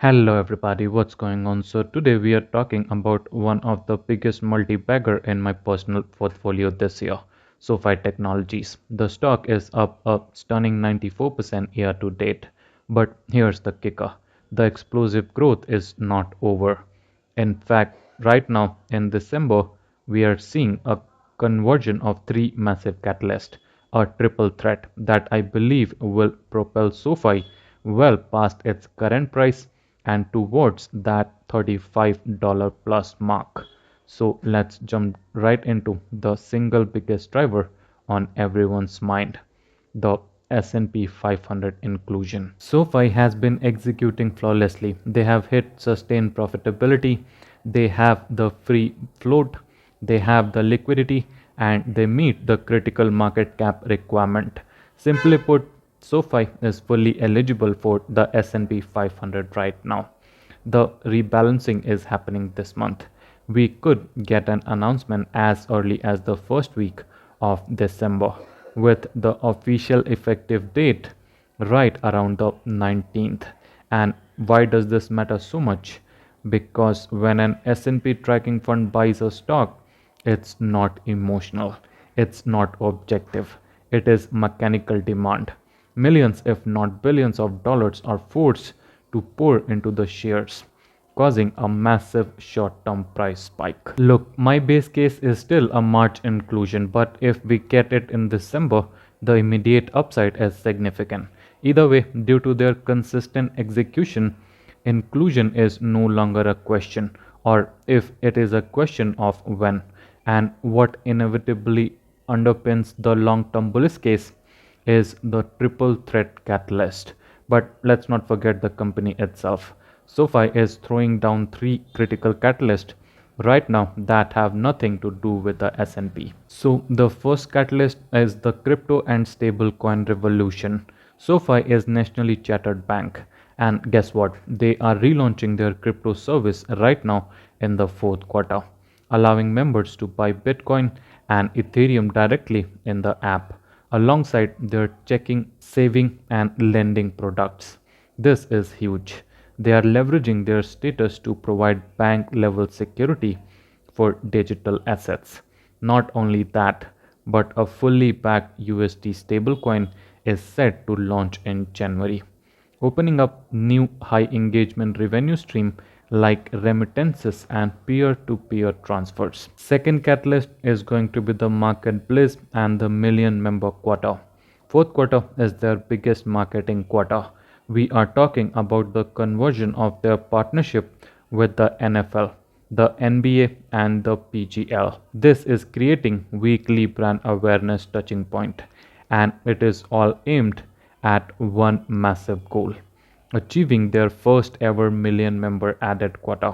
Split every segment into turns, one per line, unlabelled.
Hello everybody, what's going on? So today we are talking about one of the biggest multi-bagger in my personal portfolio this year, Sofi Technologies. The stock is up a stunning 94% year to date. But here's the kicker. The explosive growth is not over. In fact, right now in December, we are seeing a conversion of three massive catalysts, a triple threat that I believe will propel SoFi well past its current price and towards that $35 plus mark. So let's jump right into the single biggest driver on everyone's mind, the S&P 500 inclusion. SoFi has been executing flawlessly. They have hit sustained profitability, they have the free float, they have the liquidity, and they meet the critical market cap requirement. Simply put, SoFi is fully eligible for the S&P 500 right now. The rebalancing is happening this month. We could get an announcement as early as the first week of December, with the official effective date right around the 19th. And why does this matter so much? Because when an S&P tracking fund buys a stock, it's not emotional, it's not objective, it is mechanical demand. Millions, if not billions, of dollars are forced to pour into the shares, causing a massive short-term price spike. Look, my base case is still a March inclusion, but if we get it in December, the immediate upside is significant. Either way, due to their consistent execution, inclusion is no longer a question, or if it is a question of when, and what inevitably underpins the long-term bullish case is the triple threat catalyst. But let's not forget the company itself. SoFi is throwing down three critical catalysts right now that have nothing to do with the S&P. So the first catalyst is the crypto and stablecoin revolution. SoFi is nationally chartered bank, and guess what? They are relaunching their crypto service right now in the fourth quarter, allowing members to buy Bitcoin and Ethereum directly in the app alongside their checking, saving, and lending products. This is huge. They are leveraging their status to provide bank level security for digital assets. Not only that, but a fully backed USD stablecoin is set to launch in January, opening up new high engagement revenue stream like remittances and peer-to-peer transfers. Second catalyst is going to be the marketplace and the million member quarter. Fourth quarter is their biggest marketing quarter. We are talking about the conversion of their partnership with the NFL, the NBA, and the PGL. This is creating weekly brand awareness touching point, and it is all aimed at one massive goal, achieving their first ever million member added quarter,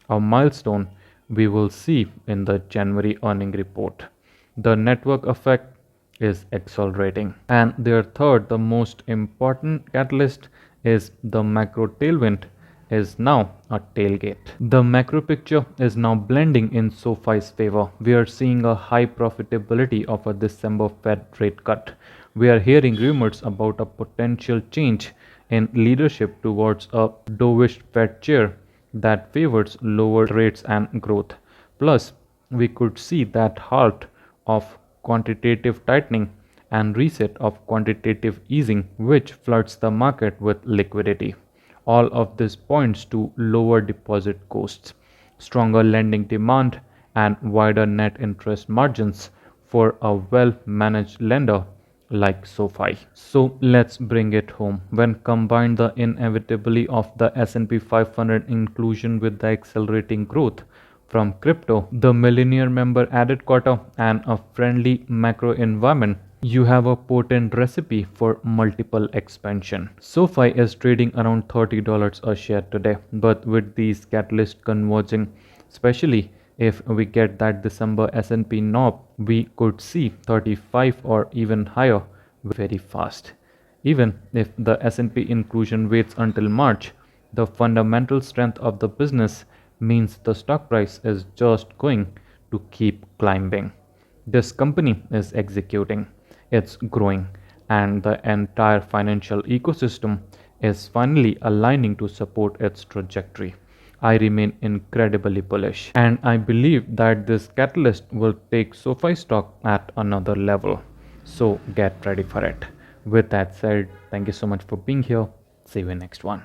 a milestone we will see in the January earning report. The network effect is accelerating. And their third, the most important catalyst, is the macro tailwind is now a tailgate. The macro picture is now blending in SoFi's favor. We are seeing a high profitability of a December Fed rate cut. We are hearing rumors about a potential change in leadership towards a dovish Fed chair that favors lower rates and growth. Plus, we could see that halt of quantitative tightening and reset of quantitative easing, which floods the market with liquidity. All of this points to lower deposit costs, stronger lending demand, and wider net interest margins for a well managed lender like SoFi. So let's bring it home. When combined the inevitably of the S&P 500 inclusion with the accelerating growth from crypto, the millionaire member added quota, and a friendly macro environment, you have a potent recipe for multiple expansion. SoFi is trading around $30 a share today, but with these catalysts converging, especially if we get that December S&P knob, we could see 35 or even higher very fast. Even if the S&P inclusion waits until March, the fundamental strength of the business means the stock price is just going to keep climbing. This company is executing, it's growing, and the entire financial ecosystem is finally aligning to support its trajectory. I remain incredibly bullish, and I believe that this catalyst will take SoFi stock at another level. So get ready for it. With that said, thank you so much for being here. See you in next one.